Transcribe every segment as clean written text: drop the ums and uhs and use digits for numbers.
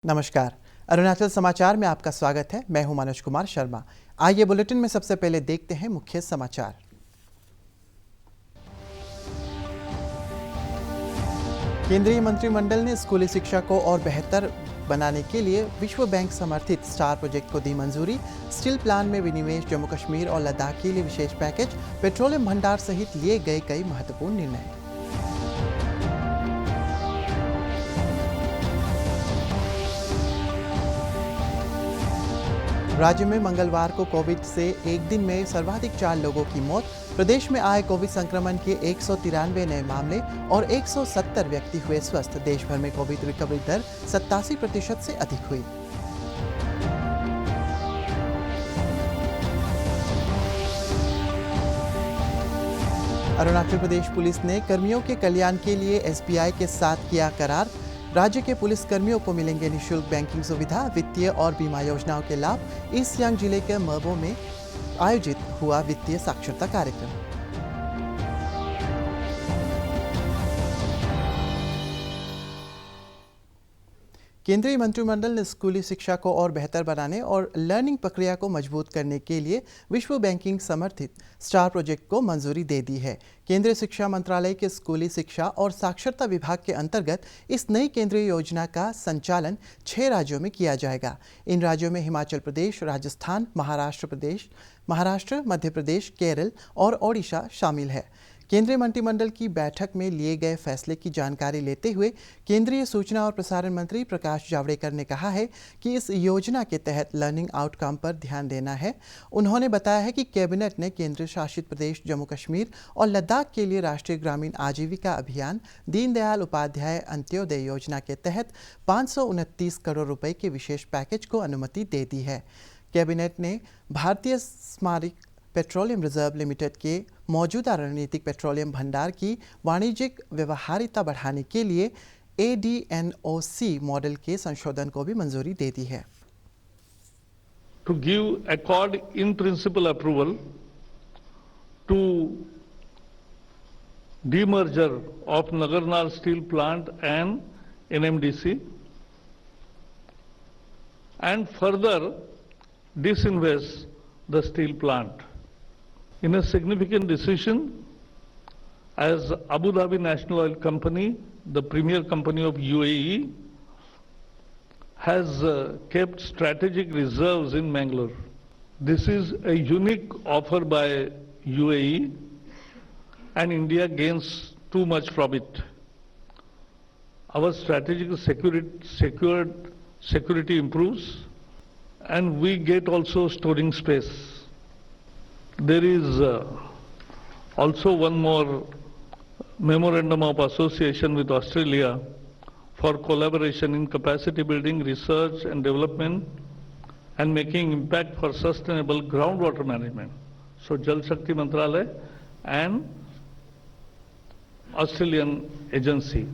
नमस्कार। अरुणाचल समाचार में आपका स्वागत है। मैं हूं मनोज कुमार शर्मा। आइए बुलेटिन में सबसे पहले देखते हैं मुख्य समाचार। केंद्रीय मंत्रिमंडल ने स्कूली शिक्षा को और बेहतर बनाने के लिए विश्व बैंक समर्थित स्टार प्रोजेक्ट को दी मंजूरी। स्टील प्लांट में विनिवेश, जम्मू कश्मीर और लद्दाख के लिए विशेष पैकेज, पेट्रोलियम भंडार सहित लिए गए कई महत्वपूर्ण निर्णय। राज्य में मंगलवार को कोविड से एक दिन में सर्वाधिक 4 लोगों की मौत। प्रदेश में आए कोविड संक्रमण के 193 नए मामले और 170 व्यक्ति हुए स्वस्थ। देश भर में कोविड रिकवरी दर 87% से अधिक हुई। अरुणाचल प्रदेश पुलिस ने कर्मियों के कल्याण के लिए एसबीआई के साथ किया करार। राज्य के पुलिस कर्मियों को मिलेंगे निःशुल्क बैंकिंग सुविधा, वित्तीय और बीमा योजनाओं के लाभ। ईस्ट सियांग जिले के मबो में आयोजित हुआ वित्तीय साक्षरता कार्यक्रम। केंद्रीय मंत्रिमंडल ने स्कूली शिक्षा को और बेहतर बनाने और लर्निंग प्रक्रिया को मजबूत करने के लिए विश्व बैंकिंग समर्थित स्टार प्रोजेक्ट को मंजूरी दे दी है। केंद्रीय शिक्षा मंत्रालय के स्कूली शिक्षा और साक्षरता विभाग के अंतर्गत इस नई केंद्रीय योजना का संचालन 6 राज्यों में किया जाएगा। इन राज्यों में हिमाचल प्रदेश, राजस्थान, महाराष्ट्र, मध्य प्रदेश, केरल और ओडिशा शामिल है। केंद्रीय मंत्रिमंडल की बैठक में लिए गए फैसले की जानकारी लेते हुए केंद्रीय सूचना और प्रसारण मंत्री प्रकाश जावड़ेकर ने कहा है कि इस योजना के तहत लर्निंग आउटकम पर ध्यान देना है। उन्होंने बताया है कि कैबिनेट ने केंद्र शासित प्रदेश जम्मू कश्मीर और लद्दाख के लिए राष्ट्रीय ग्रामीण आजीविका अभियान दीनदयाल उपाध्याय अंत्योदय योजना के तहत 529 करोड़ रुपए के विशेष पैकेज को अनुमति दे दी है। कैबिनेट ने भारतीय स्मारक पेट्रोलियम रिजर्व लिमिटेड के मौजूदा रणनीतिक पेट्रोलियम भंडार की वाणिज्यिक व्यवहार्यता बढ़ाने के लिए ADNOC मॉडल के संशोधन को भी मंजूरी दे दी है। To give accord in principle approval to demerger of Nagarnar Steel Plant and NMDC and further disinvest the steel plant. In a significant decision, as Abu Dhabi National Oil Company, the premier company of UAE, has kept strategic reserves in Mangalore. This is a unique offer by UAE, and India gains too much from it. Our strategic security improves, and we get also storing space. There is also one more memorandum of association with Australia for collaboration in capacity building, research and development, and making impact for sustainable groundwater management. So Jal Shakti Mantralaya and Australian agency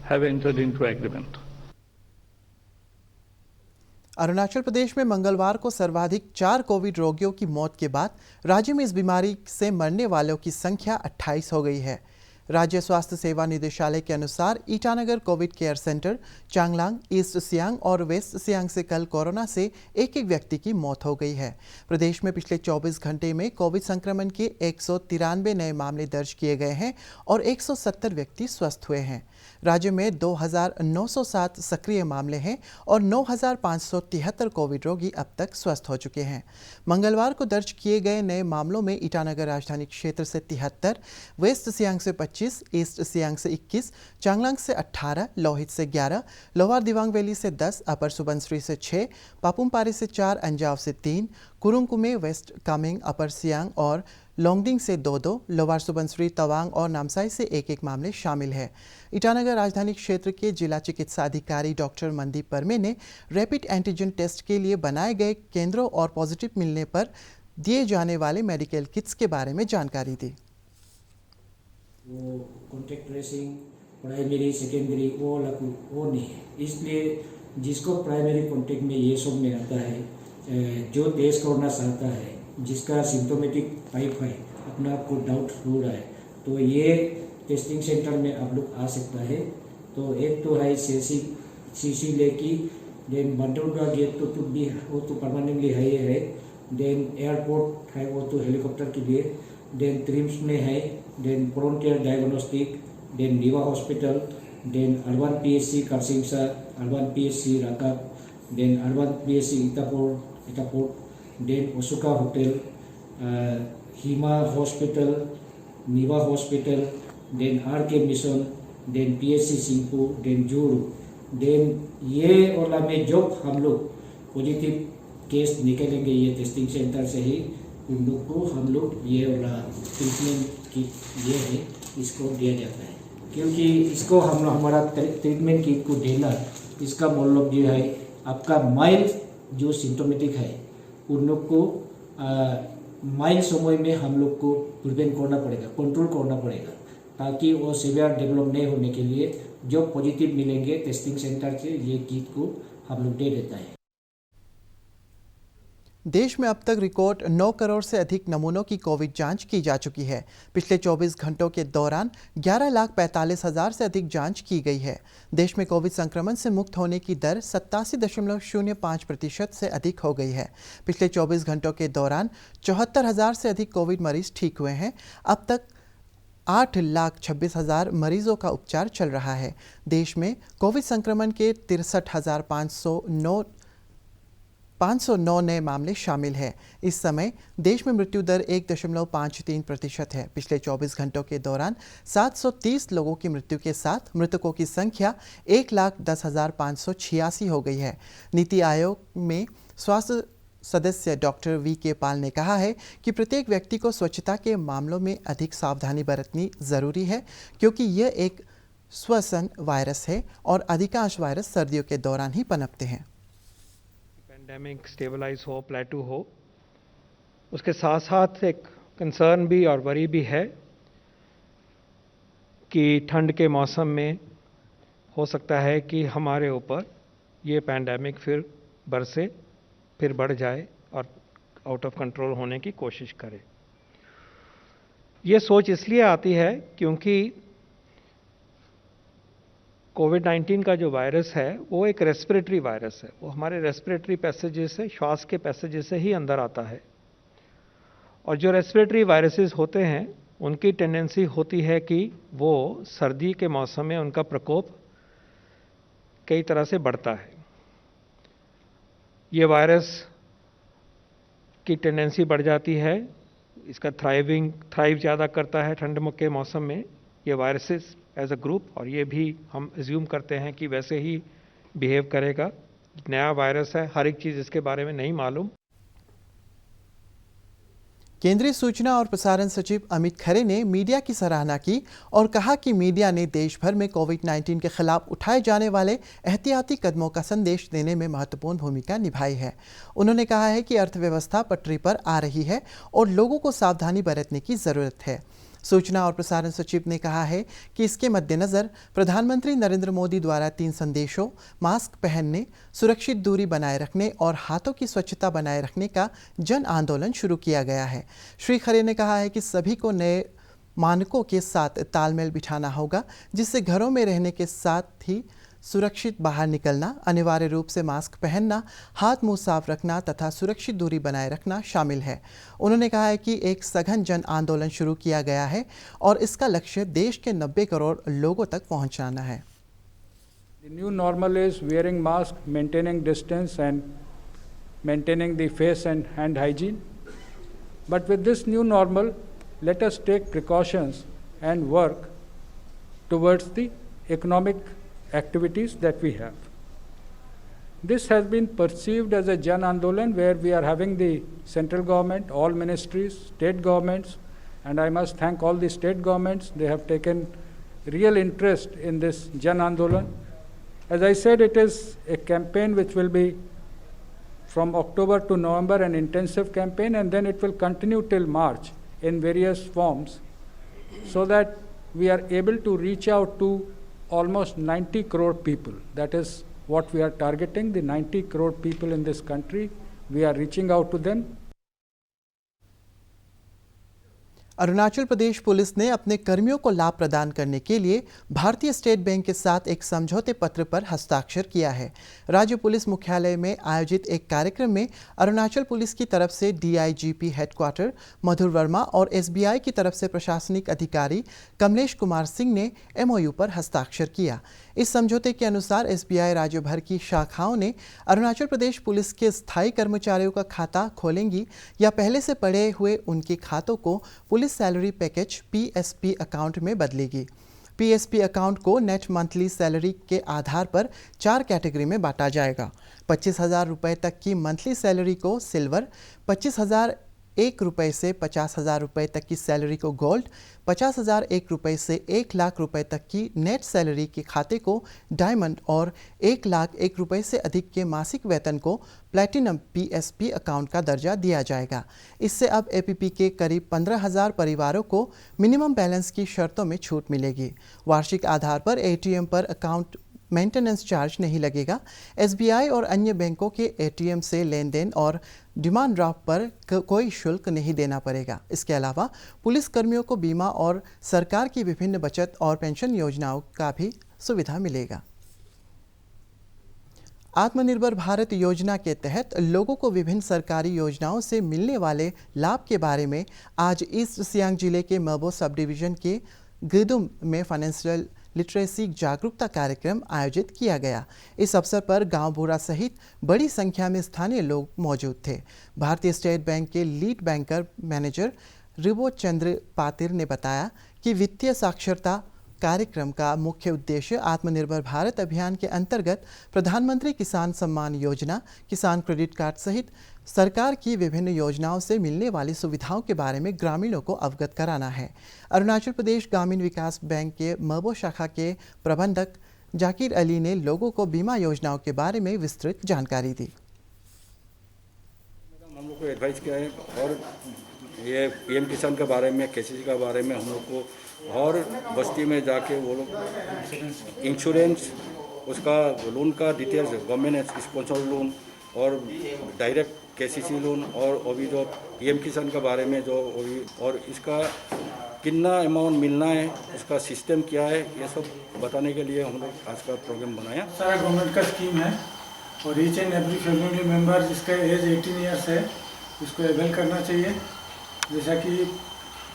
have entered into agreement. Arunachal Pradesh में मंगलवार को सर्वाधिक 4 Covid रोगियों की मौत के बाद राज्य में इस बीमारी से मरने वालों की संख्या 28 हो गई है। राज्य स्वास्थ्य सेवा निदेशालय के अनुसार Itanagar Covid care centre, Changlang, east Siang और वेस्ट सियांग से कल कोरोना से एक व्यक्ति की मौत हो गई है। प्रदेश में पिछले 24 घंटे में कोविड संक्रमण के 193 नए मामले दर्ज किए गए हैं और 170 व्यक्ति स्वस्थ हुए हैं। राज्य में 2,907 सक्रिय मामले हैं और 9,573 कोविड रोगी अब तक स्वस्थ हो चुके हैं। मंगलवार को दर्ज किए गए नए मामलों में ईटानगर राजधानी क्षेत्र से 73, वेस्ट सियांग से 25, ईस्ट सियांग से 21, चांगलांग से 18, लोहित से 11, लोअर दिबांग वैली से 10, अपर सुबनसिरी से 6, पापुम पारे से 4, अंजाव से 3, कुरुंग कुमे, वेस्ट कामेंग, अपर सियांग और लोंगडिंग से 2-2, लोअर सुबनसिरी, तवांग और नामसाई से 1-1 मामले शामिल है। ईटानगर राजधानी क्षेत्र के जिला चिकित्सा अधिकारी डॉक्टर मनदीप परमे ने रैपिड एंटीजन टेस्ट के लिए बनाए गए केंद्रों और पॉजिटिव मिलने पर दिए जाने वाले मेडिकल किट्स के बारे में जानकारी दी। वो कॉन्टैक्ट ट्रेसिंग, प्राइमरी, सेकेंडरी वो नहीं है, इसलिए जिसको प्राइमरी कॉन्टैक्ट में ये सब में आता है, जो टेस्ट करना चाहता है, जिसका सिम्टोमेटिक टाइप है, अपने आप को डाउट हो रहा है, तो ये टेस्टिंग सेंटर में आप लोग आ सकता है। तो एक तो है सीसी लेकी देन बंदरगाह गेट तो भी वो तो परमानेंटली है, देन एयरपोर्ट है वो तो हेलीकॉप्टर के लिए, देन ट्रिम्स में है, देन फ्रंटियर डायग्नोस्टिक, देन नीवा hospital, then urban PSC Karsingsa, urban PSC राकाप, देन अर्बन PSC इटापोर्ट, देन ओसुका होटल, हिमा हॉस्पिटल, नीवा hospital, then RK mission, then PSC सिंपू, देन जूरू, देन ये वाला में जो हम लोग पॉजिटिव केस निकलेंगे ये टेस्टिंग सेंटर से ही, उन लोग को हम लोग ये वाला ट्रीटमेंट किट ये है इसको दिया जाता है, क्योंकि इसको हम हमारा ट्रीटमेंट किट को देना इसका मतलब जो है आपका माइल्ड जो सिम्टोमेटिक है उन लोग को माइल्ड समय में हम लोग को प्रिवेंट करना पड़ेगा, कंट्रोल करना पड़ेगा, ताकि वो सीवियर डेवलप नहीं होने के लिए जो पॉजिटिव मिलेंगे टेस्टिंग सेंटर से ये किट को हम लोग दे देता है। देश में अब तक रिकॉर्ड 9 करोड़ से अधिक नमूनों की कोविड जांच की जा चुकी है। पिछले 24 घंटों के दौरान 11,45,000 से अधिक जांच की गई है। देश में कोविड संक्रमण से मुक्त होने की दर 87.05% से अधिक हो गई है। पिछले 24 घंटों के दौरान 74,000 से अधिक कोविड मरीज ठीक हुए हैं। अब तक 8,26,000 मरीजों का उपचार चल रहा है। देश में कोविड संक्रमण के 63,509 नए मामले शामिल हैं। इस समय देश में मृत्यु दर 1.53% है। पिछले 24 घंटों के दौरान 730 लोगों की मृत्यु के साथ मृतकों की संख्या 1,10,586 हो गई है। नीति आयोग में स्वास्थ्य सदस्य डॉक्टर VK पाल ने कहा है कि प्रत्येक व्यक्ति को स्वच्छता के मामलों में अधिक सावधानी बरतनी ज़रूरी है, क्योंकि यह एक श्वसन वायरस है और अधिकांश वायरस सर्दियों के दौरान ही पनपते हैं। पैंडेमिक स्टेबलाइज हो, प्लेटू हो, उसके साथ साथ एक कंसर्न भी और वरी भी है कि ठंड के मौसम में हो सकता है कि हमारे ऊपर ये पैंडेमिक फिर बरसे, फिर बढ़ जाए और आउट ऑफ कंट्रोल होने की कोशिश करे। ये सोच इसलिए आती है क्योंकि कोविड-19 का जो वायरस है वो एक रेस्पिरेटरी वायरस है। वो हमारे रेस्पिरेटरी पैसेजेस से, श्वास के पैसेजेस से ही अंदर आता है। और जो रेस्पिरेटरी वायरसेस होते हैं उनकी टेंडेंसी होती है कि वो सर्दी के मौसम में उनका प्रकोप कई तरह से बढ़ता है। ये वायरस की टेंडेंसी बढ़ जाती है, इसका थ्राइव ज़्यादा करता है ठंड के मौसम में ये वायरसेस एज अ ग्रुप, और ये भी हम एज्यूम करते हैं कि वैसे ही बिहेव करेगा। नया वायरस है, हर एक चीज़ इसके बारे में नहीं मालूम। केंद्रीय सूचना और प्रसारण सचिव अमित खरे ने मीडिया की सराहना की और कहा कि मीडिया ने देश भर में कोविड-19 के खिलाफ उठाए जाने वाले एहतियाती कदमों का संदेश देने में महत्वपूर्ण भूमिका निभाई है। उन्होंने कहा है कि अर्थव्यवस्था पटरी पर आ रही है और लोगों को सावधानी बरतने की ज़रूरत है। सूचना और प्रसारण सचिव ने कहा है कि इसके मद्देनज़र प्रधानमंत्री नरेंद्र मोदी द्वारा 3 संदेशों, मास्क पहनने, सुरक्षित दूरी बनाए रखने और हाथों की स्वच्छता बनाए रखने का जन आंदोलन शुरू किया गया है। श्री खरे ने कहा है कि सभी को नए मानकों के साथ तालमेल बिठाना होगा, जिससे घरों में रहने के साथ ही सुरक्षित बाहर निकलना, अनिवार्य रूप से मास्क पहनना, हाथ मुंह साफ रखना तथा सुरक्षित दूरी बनाए रखना शामिल है। उन्होंने कहा है कि एक सघन जन आंदोलन शुरू किया गया है और इसका लक्ष्य देश के 90 करोड़ लोगों तक पहुंचाना है। The new normal is wearing mask, maintaining distance and maintaining the face and hand hygiene. But with this new normal, let us take precautions and work towards the economic activities that we have. This has been perceived as a Jan Andolan, where we are having the central government, all ministries, state governments, and I must thank all the state governments. They have taken real interest in this Jan Andolan. As I said, it is a campaign which will be from October to November, an intensive campaign, and then it will continue till March in various forms, so that we are able to reach out to almost 90 crore people. That is what we are targeting, the 90 crore people in this country. We are reaching out to them. Arunachal Pradesh police ने अपने कर्मियों को लाभ प्रदान करने के लिए भारतीय स्टेट बैंक के साथ एक समझौते पत्र पर हस्ताक्षर किया है। राज्य पुलिस मुख्यालय में आयोजित एक कार्यक्रम में अरुणाचल पुलिस की तरफ से डीआईजीपी हेडक्वार्टर मधुर वर्मा और एसबीआई की तरफ से प्रशासनिक अधिकारी कमलेश कुमार सिंह ने एमओयू पर हस्ताक्षर किया। इस समझौते के अनुसार एसबीआई राज्य भर की शाखाओं ने अरुणाचल प्रदेश पुलिस के स्थायी कर्मचारियों का खाता खोलेंगी या पहले से पड़े हुए उनके खातों को police salary package PSP account में बदलेगी। पीएसपी अकाउंट को नेट मंथली सैलरी के आधार पर 4 कैटेगरी में बांटा जाएगा। 25,000 रुपये तक की मंथली सैलरी को सिल्वर, 25,001 रुपये से 50,000 रुपये तक की सैलरी को गोल्ड, 50,001 रुपये से 1,00,000 रुपये तक की नेट सैलरी के खाते को डायमंड और 1,01,000 रुपये से अधिक के मासिक वेतन को प्लैटिनम पीएसपी अकाउंट का दर्जा दिया जाएगा। इससे अब एपीपी के करीब 15,000 परिवारों को मिनिमम बैलेंस की शर्तों में छूट मिलेगी। वार्षिक आधार पर एटीएम पर अकाउंट मेंटेनेंस चार्ज नहीं लगेगा। एसबीआई और अन्य बैंकों के एटीएम से लेन देन और डिमांड ड्राफ्ट पर कोई शुल्क नहीं देना पड़ेगा। इसके अलावा पुलिस कर्मियों को बीमा और सरकार की विभिन्न बचत और पेंशन योजनाओं का भी सुविधा मिलेगा। आत्मनिर्भर भारत योजना के तहत लोगों को विभिन्न सरकारी योजनाओं से मिलने वाले लाभ के बारे में आज ईस्ट सियांग जिले के मबो सब डिवीजन के गिदुम में फाइनेंशियल लिटरेसी जागरूकता कार्यक्रम आयोजित किया गया। इस अवसर पर गांव बूढ़ा सहित बड़ी संख्या में स्थानीय लोग मौजूद थे। भारतीय स्टेट बैंक के लीड बैंकर मैनेजर रिबो चंद्र पातिर ने बताया कि वित्तीय साक्षरता कार्यक्रम का मुख्य उद्देश्य आत्मनिर्भर भारत अभियान के अंतर्गत प्रधानमंत्री किसान सम्मान योजना, किसान क्रेडिट कार्ड सहित सरकार की विभिन्न योजनाओं से मिलने वाली सुविधाओं के बारे में ग्रामीणों को अवगत कराना है। अरुणाचल प्रदेश ग्रामीण विकास बैंक के मबो शाखा के प्रबंधक जाकिर अली ने लोगों को बीमा योजनाओं के बारे में विस्तृत जानकारी दी। हम लोग को एडवाइस किया है और ये पीएम किसान के बारे में, केसीसी के बारे में हम लोग को और बस्ती में जाके वो लोग इंश्योरेंस, उसका लोन का डिटेल्स, गवर्नमेंट स्पॉन्सर लोन और डायरेक्ट केसीसी लोन और अभी जो पीएम किसान के बारे में जो और इसका कितना अमाउंट मिलना है, उसका सिस्टम क्या है, ये सब बताने के लिए हम लोग आज का प्रोग्राम बनाया। सारा गवर्नमेंट का स्कीम है और each and every family member जिसका एज 18 ईयर्स है उसको अवेल करना चाहिए। जैसा कि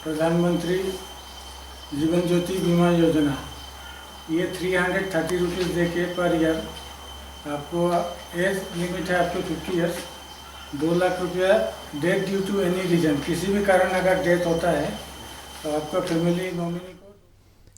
प्रधानमंत्री जीवन ज्योति बीमा योजना, ये 330 रुपीज़ दे के पर ईयर आपको एज लिमिट है आपको 50 ईयर्स, 2 लाख रुपया death due to any reason, किसी भी कारण अगर डेथ होता है तो आपका फैमिली नॉमिनी को।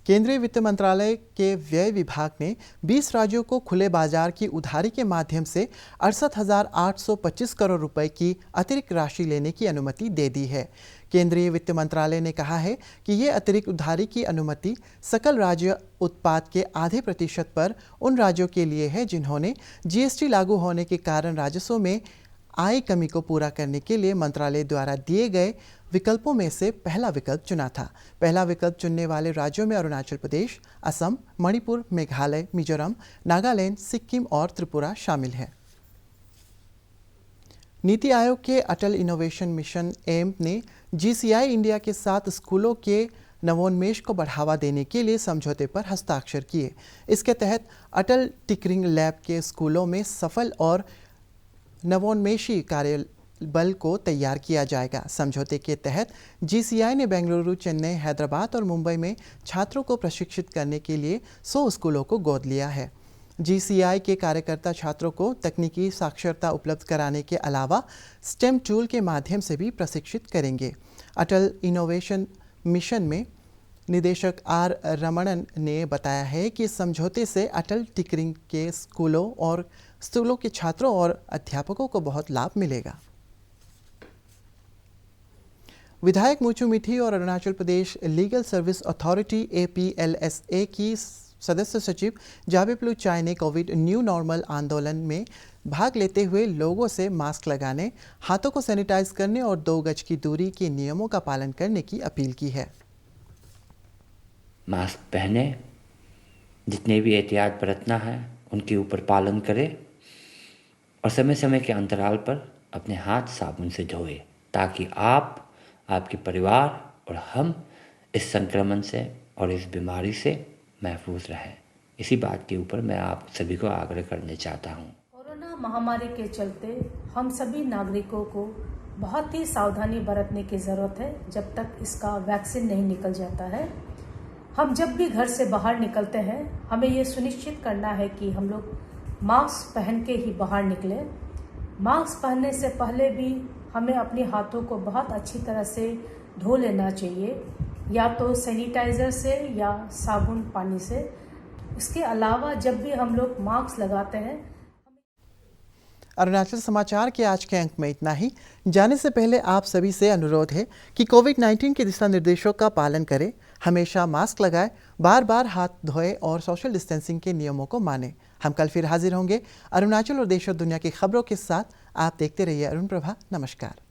केंद्रीय वित्त मंत्रालय के व्यय विभाग ने 20 राज्यों को खुले बाजार की उधारी के माध्यम से 68,825 करोड़ रुपए की अतिरिक्त राशि लेने की अनुमति दे दी है। केंद्रीय वित्त मंत्रालय ने कहा है कि ये अतिरिक्त उधारी की अनुमति सकल राज्य उत्पाद के आधे प्रतिशत पर उन राज्यों के लिए है जिन्होंने जीएसटी लागू होने के कारण राजस्व में आय कमी को पूरा करने के लिए मंत्रालय द्वारा दिए गए विकल्पों में से पहला विकल्प चुना था। पहला विकल्प चुनने वाले राज्यों में अरुणाचल प्रदेश, असम, मणिपुर, मेघालय, मिजोरम, नागालैंड, सिक्किम और त्रिपुरा शामिल है। नीति आयोग के अटल इनोवेशन मिशन एम्प ने जीसीआई इंडिया के साथ स्कूलों के नवोन्मेष को बढ़ावा देने के लिए समझौते पर हस्ताक्षर किए। इसके तहत अटल टिकरिंग लैब के स्कूलों में सफल और नवोन्मेषी कार्यबल को तैयार किया जाएगा। समझौते के तहत जीसीआई ने बेंगलुरु, चेन्नई, हैदराबाद और मुंबई में छात्रों को प्रशिक्षित करने के लिए 100 स्कूलों को गोद लिया है। जीसीआई के कार्यकर्ता छात्रों को तकनीकी साक्षरता उपलब्ध कराने के अलावा स्टेम टूल के माध्यम से भी प्रशिक्षित करेंगे। अटल इनोवेशन मिशन में निदेशक आर रमणन ने बताया है कि समझौते से अटल टिकरिंग के स्कूलों के छात्रों और अध्यापकों को बहुत लाभ मिलेगा। विधायक मुचु मिठी और Arunachal Pradesh legal service authority APLSA की सदस्य सचिव जावेप्लू चाय ने कोविड न्यू नॉर्मल आंदोलन में भाग लेते हुए लोगों से मास्क लगाने, हाथों को सैनिटाइज करने और 2 गज की दूरी के नियमों का पालन करने की अपील की है। मास्क पहने, जितने भी एहतियात बरतना है उनके ऊपर पालन करें और समय समय के अंतराल पर अपने हाथ साबुन से धोए ताकि आप, आपके परिवार और हम इस संक्रमण से और इस बीमारी से महफूज रहें। इसी बात के ऊपर मैं आप सभी को आग्रह करना चाहता हूँ। कोरोना महामारी के चलते हम सभी नागरिकों को बहुत ही सावधानी बरतने की ज़रूरत है जब तक इसका वैक्सीन नहीं निकल जाता है। हम जब भी घर से बाहर निकलते हैं हमें ये सुनिश्चित करना है कि हम लोग मास्क पहन के ही बाहर निकलें। मास्क पहनने से पहले भी हमें अपने हाथों को बहुत अच्छी तरह से धो लेना चाहिए, या तो सैनिटाइज़र से या साबुन पानी से। इसके अलावा जब भी हम लोग मास्क लगाते हैं। अरुणाचल समाचार के आज के अंक में इतना ही। जाने से पहले आप सभी से अनुरोध है कि कोविड-19 के दिशा निर्देशों का पालन करें, हमेशा मास्क लगाएं, बार बार हाथ धोएं और सोशल डिस्टेंसिंग के नियमों को मानें। हम कल फिर हाजिर होंगे अरुणाचल और देश और दुनिया की खबरों के साथ। आप देखते रहिए अरुण प्रभा। नमस्कार।